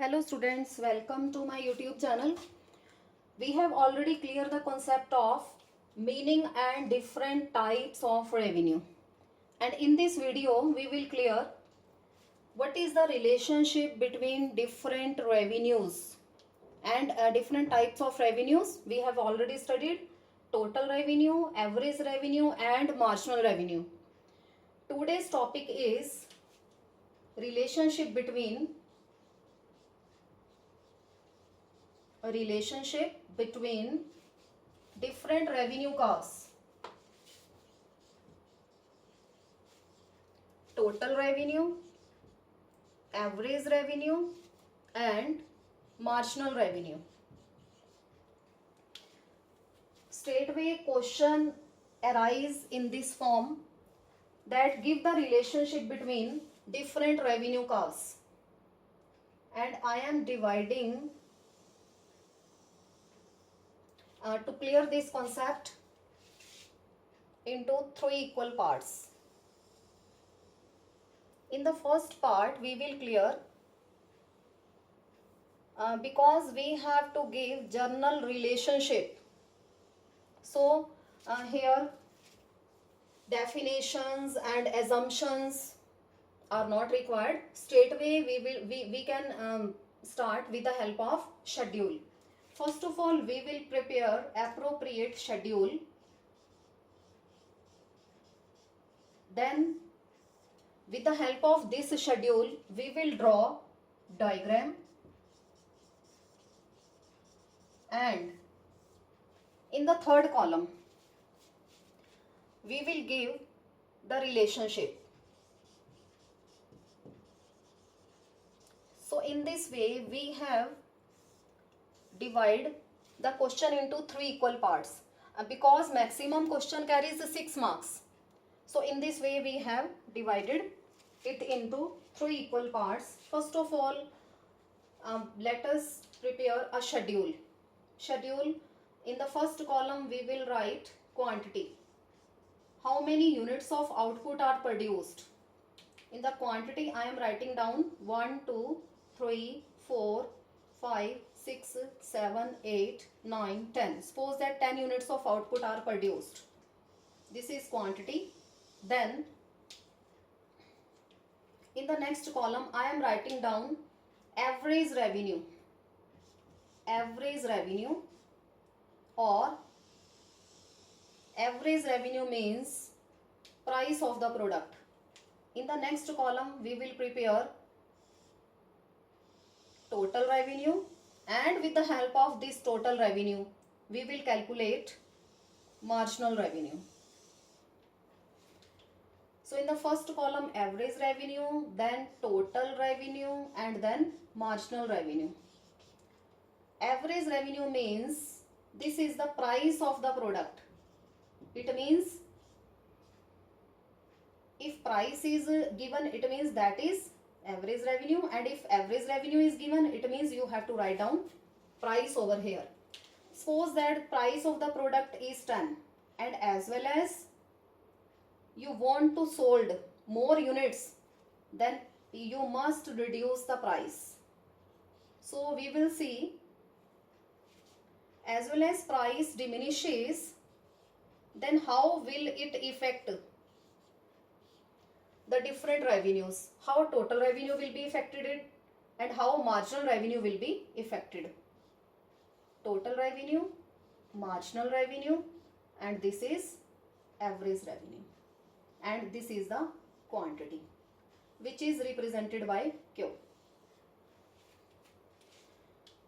Hello students, welcome to my YouTube channel. We have already cleared the concept of meaning and different types of revenue. And in this video, we will clear what is the relationship between different revenues and different types of revenues. We have already studied total revenue, average revenue and marginal revenue. Today's topic is relationship between different revenue curves. Total revenue, average revenue and marginal revenue. Straightway question arise in this form that give the relationship between different revenue curves. And I am dividing to clear this concept into three equal parts. In the first part, we will clear because we have to give journal relationship. So here definitions and assumptions are not required. Straightway we can start with the help of schedule. First of all, we will prepare appropriate schedule. Then with the help of this schedule, we will draw diagram and in the third column, we will give the relationship. So in this way, we have divide the question into three equal parts because maximum question carries 6 marks. So in this way, we have divided it into three equal parts. First of all, let us prepare a schedule. In the first column, we will write quantity. How many units of output are produced? In the quantity, I am writing down 1, 2, 3, 4, 5, 6, 7, 8, 9, 10. Suppose that 10 units of output are produced. This is quantity. Then, in the next column, I am writing down average revenue. Average revenue or average revenue means price of the product. In the next column, we will prepare total revenue, and with the help of this total revenue, we will calculate marginal revenue. So in the first column, average revenue, then total revenue and then marginal revenue. Average revenue means this is the price of the product. It means if price is given, it means that is average revenue, and if average revenue is given, it means you have to write down price over here. Suppose that price of the product is 10 and as well as you want to sold more units, then you must reduce the price. So we will see as well as price diminishes, then how will it affect the different revenues? How total revenue will be affected and how marginal revenue will be affected. Total revenue, marginal revenue, and this is average revenue. And this is the quantity which is represented by Q.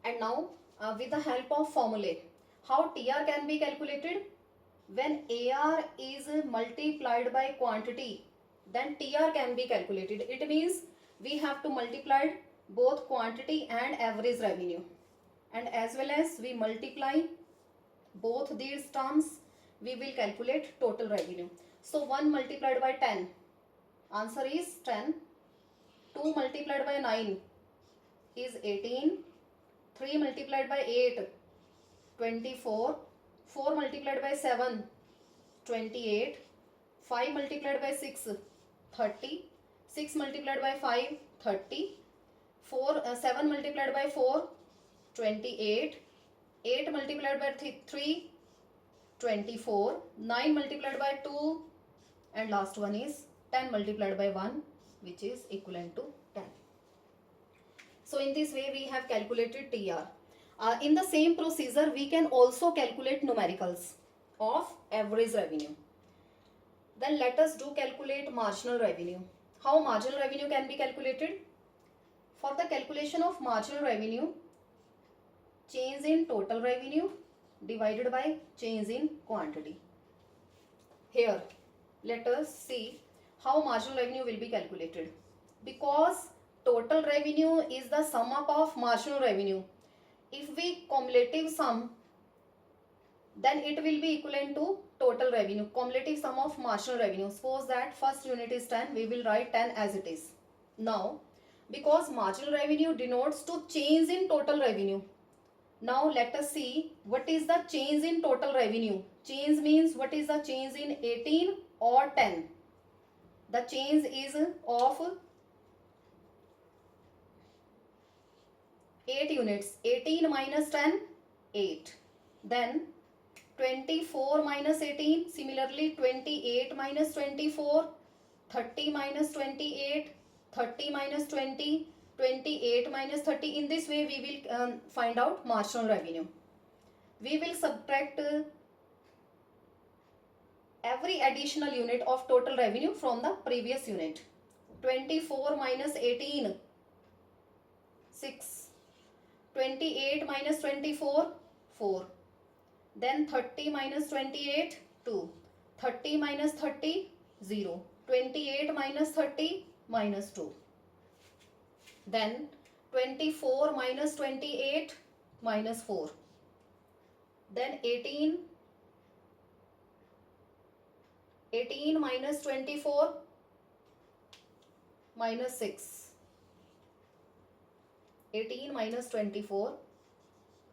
And now with the help of formulae, how TR can be calculated? When AR is multiplied by quantity, then TR can be calculated. It means we have to multiply both quantity and average revenue. And as well as we multiply both these terms, we will calculate total revenue. So 1 multiplied by 10, answer is 10. 2 multiplied by 9 is 18. 3 multiplied by 8, 24. 4 multiplied by 7, 28. 5 multiplied by 6, 30. 6 multiplied by 5, 30. 7 multiplied by 4, 28. 8 multiplied by 3, 24. 9 multiplied by 2, and last one is 10 multiplied by 1, which is equivalent to 10. So in this way we have calculated TR. In the same procedure we can also calculate numericals of average revenue. Then let us do calculate marginal revenue. How marginal revenue can be calculated? For the calculation of marginal revenue, change in total revenue divided by change in quantity. Here, let us see how marginal revenue will be calculated. Because total revenue is the sum up of marginal revenue. If we cumulative sum, then it will be equivalent to total revenue, cumulative sum of marginal revenue. Suppose that first unit is 10, we will write 10 as it is. Now, because marginal revenue denotes to change in total revenue. Now let us see what is the change in total revenue. Change means what is the change in 18 or 10. The change is of 8 units. 18 minus 10, 8. Then 24 minus 18, similarly 28 minus 24, 30 minus 28, 30 minus 20, 28 minus 30. In this way we will find out marginal revenue. We will subtract every additional unit of total revenue from the previous unit. 24 minus 18, 6. 28 minus 24, 4. Then 30 minus 28, 2. 30 minus 30, 0. 28 minus 30, minus 2. Then 24 minus 28, minus 4. Then 18 minus 24, minus 6. 18 minus 24.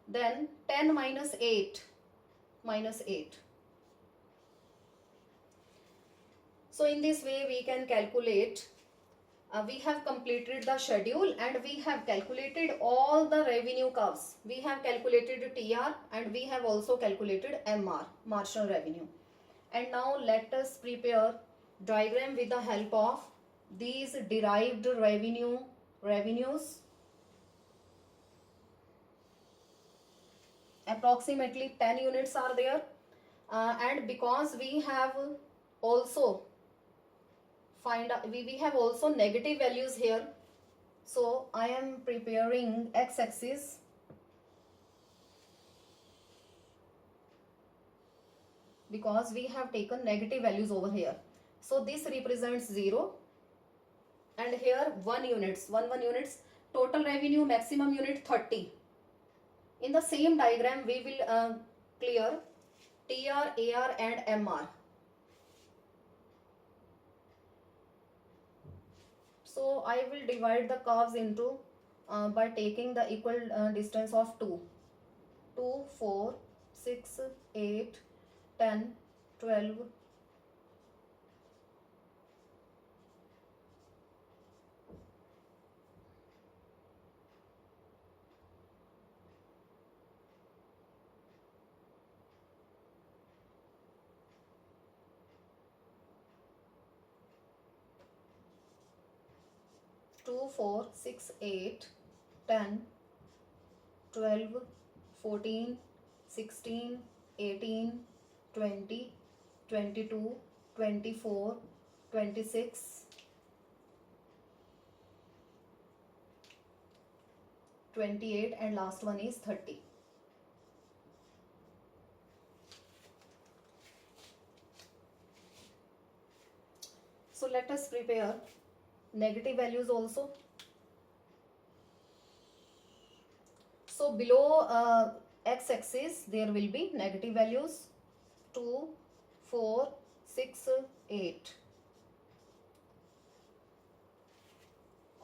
Then 10 minus 8, minus 8. So in this way we can calculate. We have completed the schedule and we have calculated all the revenue curves. We have calculated TR and we have also calculated MR, marginal revenue. And now let us prepare diagram with the help of these derived revenues. Approximately 10 units are there, and because we have also we have also negative values here, so I am preparing x-axis because we have taken negative values over here. So this represents 0 and here 1 units, 1 units, total revenue maximum unit 30. In the same diagram we will clear TR, AR and MR. So I will divide the curves into by taking the equal distance of 2, 4, 6, 8, 10, 12, 2, 4, 6, 8, 10, 12, 14, 16, 18, 20, 22, 24, 26, 28 and last one is 30. So let us prepare negative values also. So below x-axis there will be negative values 2, 4, 6, 8.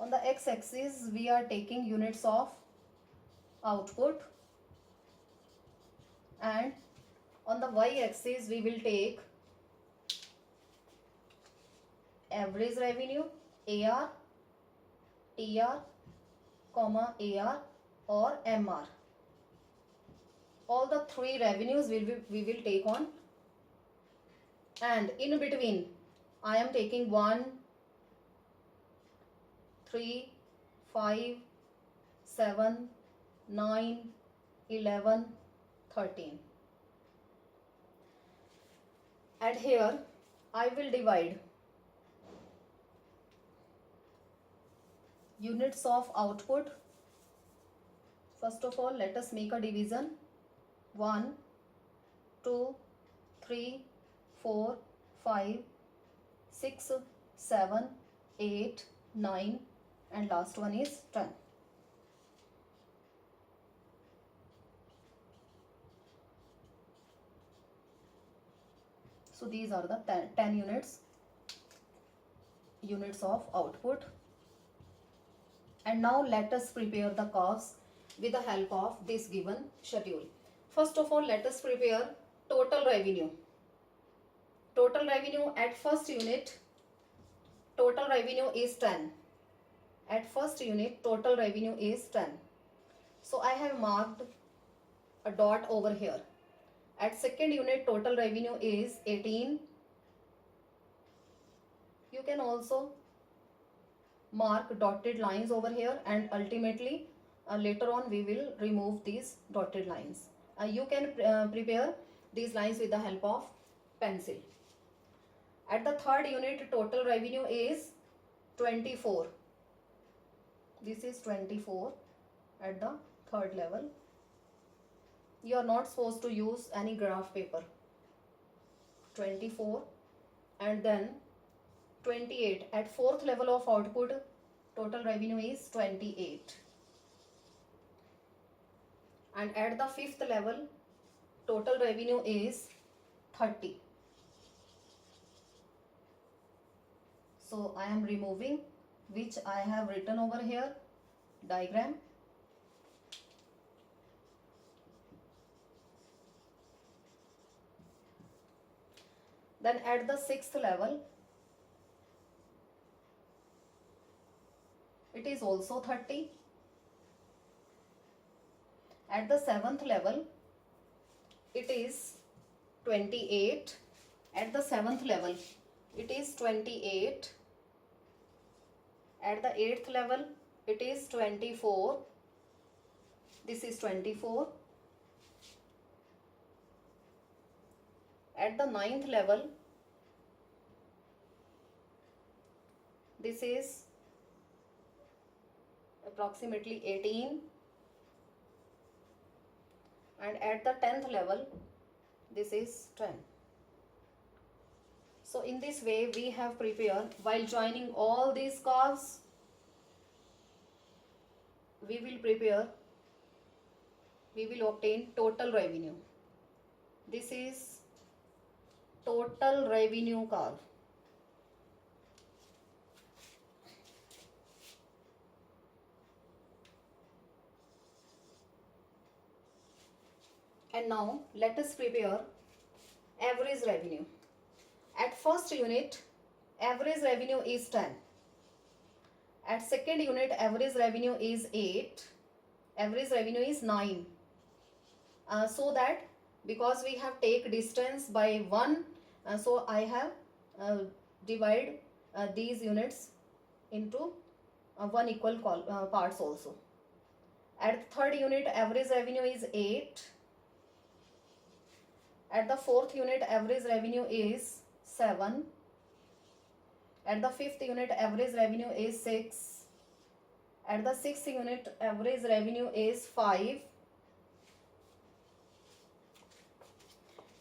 On the x-axis we are taking units of output, and on the y-axis we will take average revenue, AR, TR comma AR or MR. All the three revenues we will take on, and in between I am taking 1, 3, 5, 7, 9, 11, 13. And here I will divide units of output. First of all, let us make a division. 1, 2, 3, 4, 5, 6, 7, 8, 9, and last one is 10. So these are the 10 units of output. And now let us prepare the curves with the help of this given schedule. First of all, let us prepare total revenue. Total revenue at first unit, total revenue is 10. At first unit, total revenue is 10. So I have marked a dot over here. At second unit, total revenue is 18. You can also mark dotted lines over here, and ultimately later on we will remove these dotted lines. You can prepare these lines with the help of pencil. At the third unit, total revenue is 24. This is 24 at the third level. You are not supposed to use any graph paper. 24, and then 28. At fourth level of output, total revenue is 28. And at the fifth level, total revenue is 30. So I am removing, which I have written over here, diagram. Then at the sixth level, it is also 30. At the seventh level, it is 28. At the seventh level, it is 28. At the eighth level, it is 24. This is 24. At the ninth level, this is approximately 18. And at the 10th level, this is 10. So in this way we have prepared, while joining all these curves, we will obtain total revenue. This is total revenue curve. And now let us prepare average revenue. At first unit, average revenue is 10. At second unit, average revenue is 8. Average revenue is 9. So that because we have take distance by 1, so I have divide these units into 1 equal parts also. At third unit, average revenue is 8. At the fourth unit, average revenue is 7. At the fifth unit, average revenue is 6. At the sixth unit, average revenue is 5.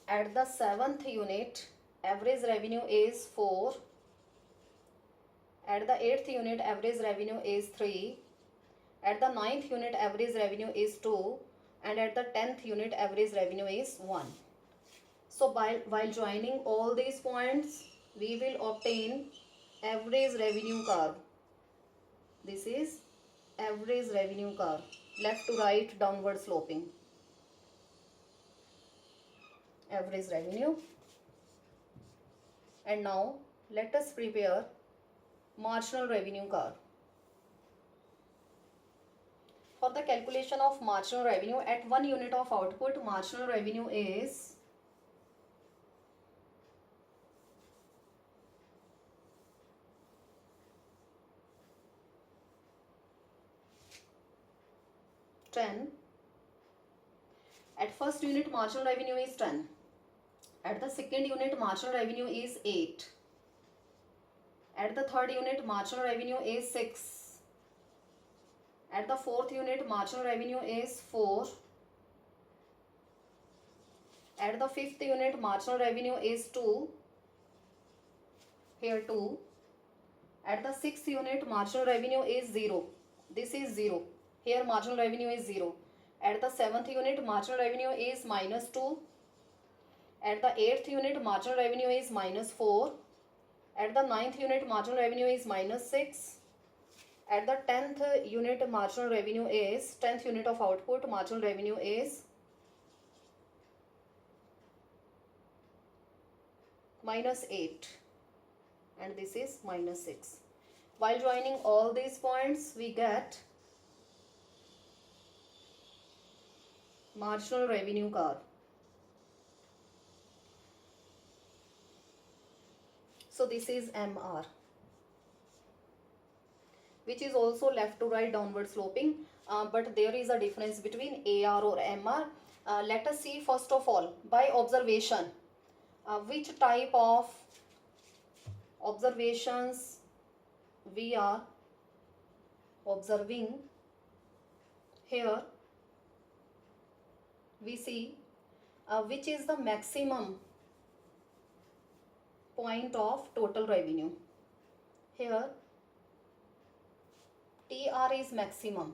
At the seventh unit, average revenue is 4. At the eighth unit, average revenue is 3. At the ninth unit, average revenue is 2. And at the 10th unit, average revenue is 1. So while joining all these points, we will obtain average revenue curve. This is average revenue curve, left to right, downward sloping. Average revenue. And now let us prepare marginal revenue curve. For the calculation of marginal revenue at 1 unit of output, marginal revenue is $10. At first unit, marginal revenue is 10. At the second unit, marginal revenue is 8. At the third unit, marginal revenue is 6. At the fourth unit, marginal revenue is 4. At the fifth unit, marginal revenue is 2. Here 2. At the sixth unit, marginal revenue is 0. This is 0. Here marginal revenue is 0. At the seventh unit, marginal revenue is -2. At the eighth unit, marginal revenue is -4. At the ninth unit, marginal revenue is -6. At the 10th unit, marginal revenue is 10th unit of output, marginal revenue is -8, and this is -6. While joining all these points, we get marginal revenue curve. So this is MR, which is also left to right downward sloping, but there is a difference between AR or MR. Let us see first of all by observation which type of observations we are observing. Here we see which is the maximum point of total revenue. Here TR is maximum.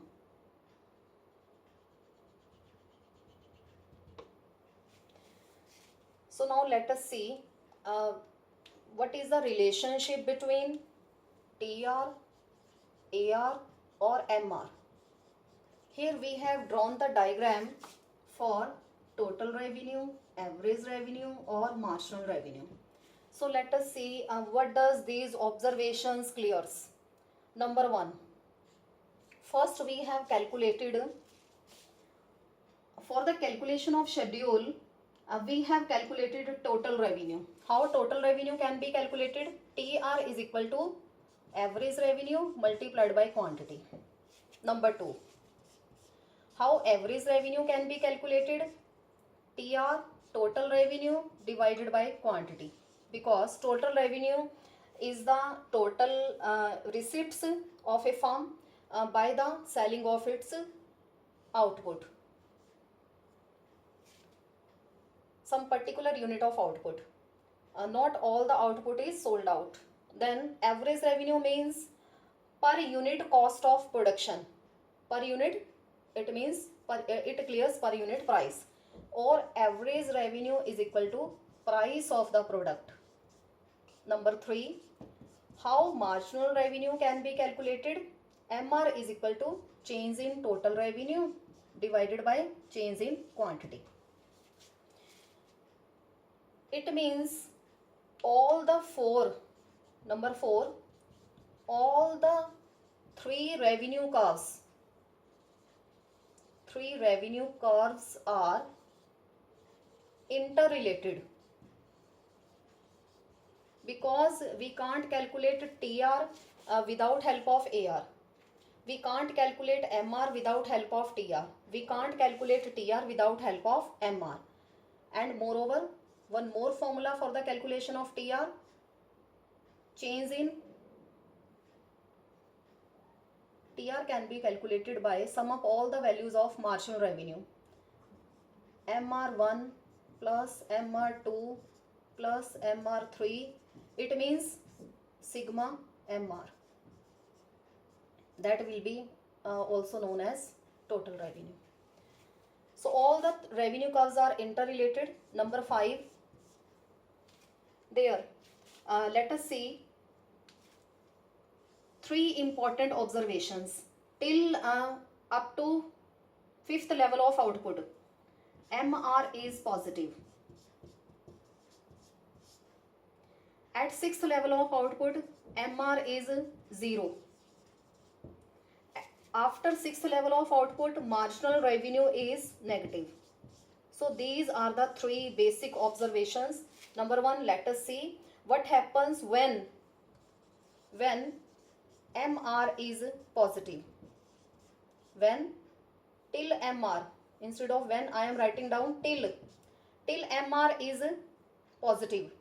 So now let us see what is the relationship between TR, AR or MR. Here we have drawn the diagram for total revenue, average revenue or marginal revenue. So let us see what does these observations clears. Number 1, first we have calculated for the calculation of schedule. We have calculated total revenue. How total revenue can be calculated? TR is equal to average revenue multiplied by quantity. Number 2, how average revenue can be calculated? TR, total revenue divided by quantity, because total revenue is the total receipts of a firm by the selling of its output, some particular unit of output. Not all the output is sold out. Then average revenue means per unit cost of production. Per unit, it means it clears per unit price, or average revenue is equal to price of the product. Number 3, how marginal revenue can be calculated? MR is equal to change in total revenue divided by change in quantity. It means all the four, number 4, all the three revenue curves are interrelated, because we can't calculate TR without help of AR. We can't calculate MR without help of TR. We can't calculate TR without help of MR. And moreover, one more formula for the calculation of TR, change in TR can be calculated by sum of all the values of marginal revenue. MR1 plus MR2 plus MR3, it means sigma MR. That will be also known as total revenue. So all the revenue curves are interrelated. Number 5, there let us see 3 important observations till up to 5th level of output. MR is positive. At 6th level of output, MR is 0. After sixth level of output, marginal revenue is negative. So these are the three basic observations. Number one, let us see what happens when MR is positive. When till MR, instead of when I am writing down till MR is positive.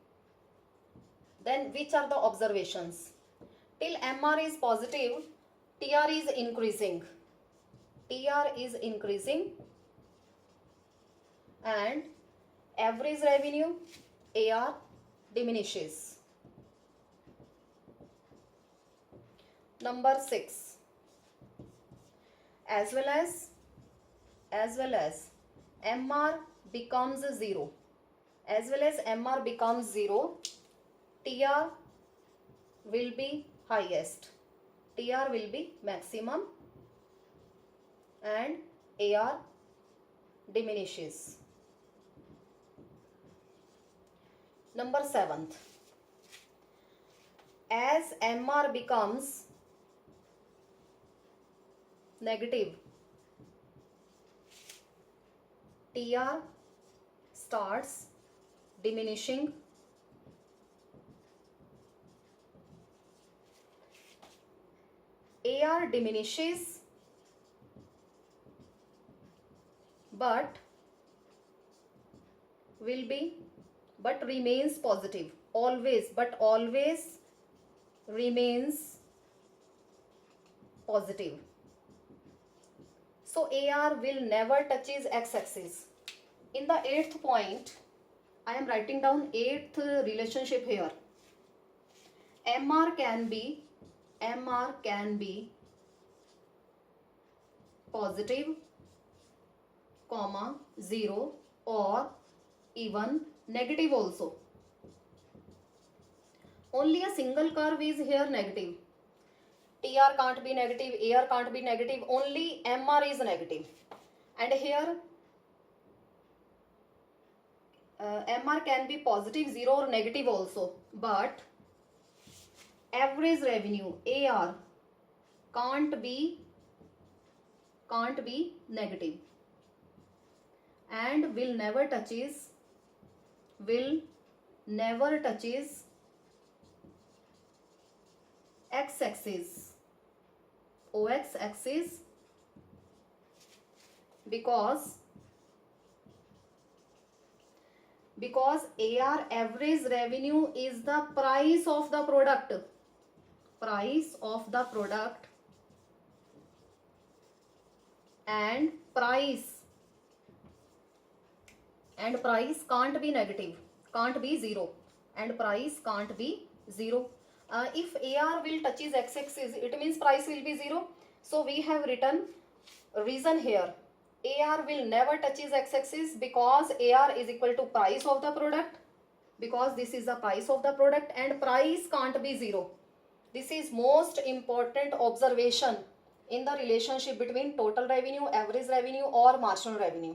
Then which are the observations? Till MR is positive, TR is increasing. TR is increasing and average revenue AR diminishes. Number 6, as well as MR becomes 0. As well as MR becomes 0, TR will be highest. TR will be maximum and AR diminishes. Number 7, as MR becomes negative, TR starts diminishing. AR diminishes but remains positive. Always remains positive. So AR will never touches x-axis. In the 8th point, I am writing down 8th relationship here. MR can be positive, comma 0 or even negative also. Only a single curve is here negative. TR can't be negative, AR can't be negative, only MR is negative. And here MR can be positive, 0 or negative also, but average revenue AR can't be negative and will never touches x-axis, OX axis, because AR average revenue is the price of the product. And price can't be negative, can't be 0, and price can't be 0. If AR will touches x-axis, it means price will be 0. So we have written reason here. AR will never touches x-axis because AR is equal to price of the product, because this is the price of the product, and price can't be 0. This is most important observation in the relationship between total revenue, average revenue or marginal revenue.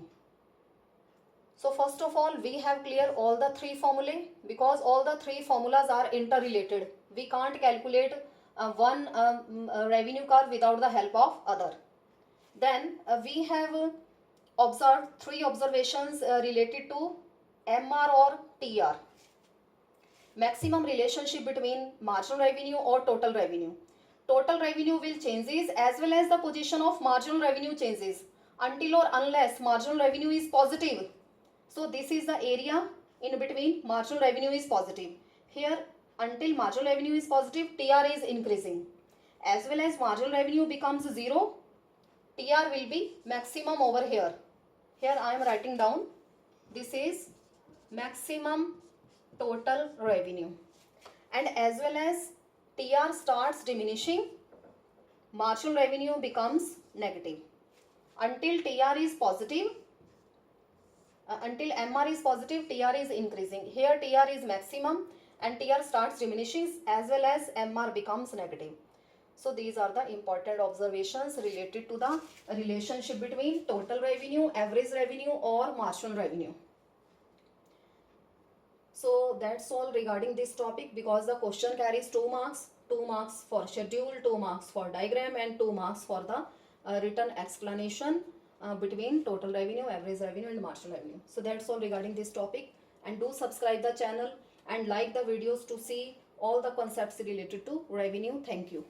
So first of all, we have clear all the three formulae, because all the three formulas are interrelated. We can't calculate one revenue curve without the help of other. Then we have observed three observations related to MR or TR. Maximum relationship between marginal revenue or total revenue. Total revenue will changes as well as the position of marginal revenue changes until or unless marginal revenue is positive. So this is the area in between marginal revenue is positive. Here until marginal revenue is positive, TR is increasing. As well as marginal revenue becomes 0, TR will be maximum over here. Here I am writing down, this is maximum total revenue. And as well as TR starts diminishing, marginal revenue becomes negative. Until TR is positive, until MR is positive, TR is increasing. Here TR is maximum and TR starts diminishing as well as MR becomes negative. So these are the important observations related to the relationship between total revenue, average revenue or marginal revenue. So that's all regarding this topic, because the question carries 2 marks. 2 marks for schedule, 2 marks for diagram and 2 marks for the written explanation between total revenue, average revenue and marginal revenue. So that's all regarding this topic, and do subscribe the channel and like the videos to see all the concepts related to revenue. Thank you.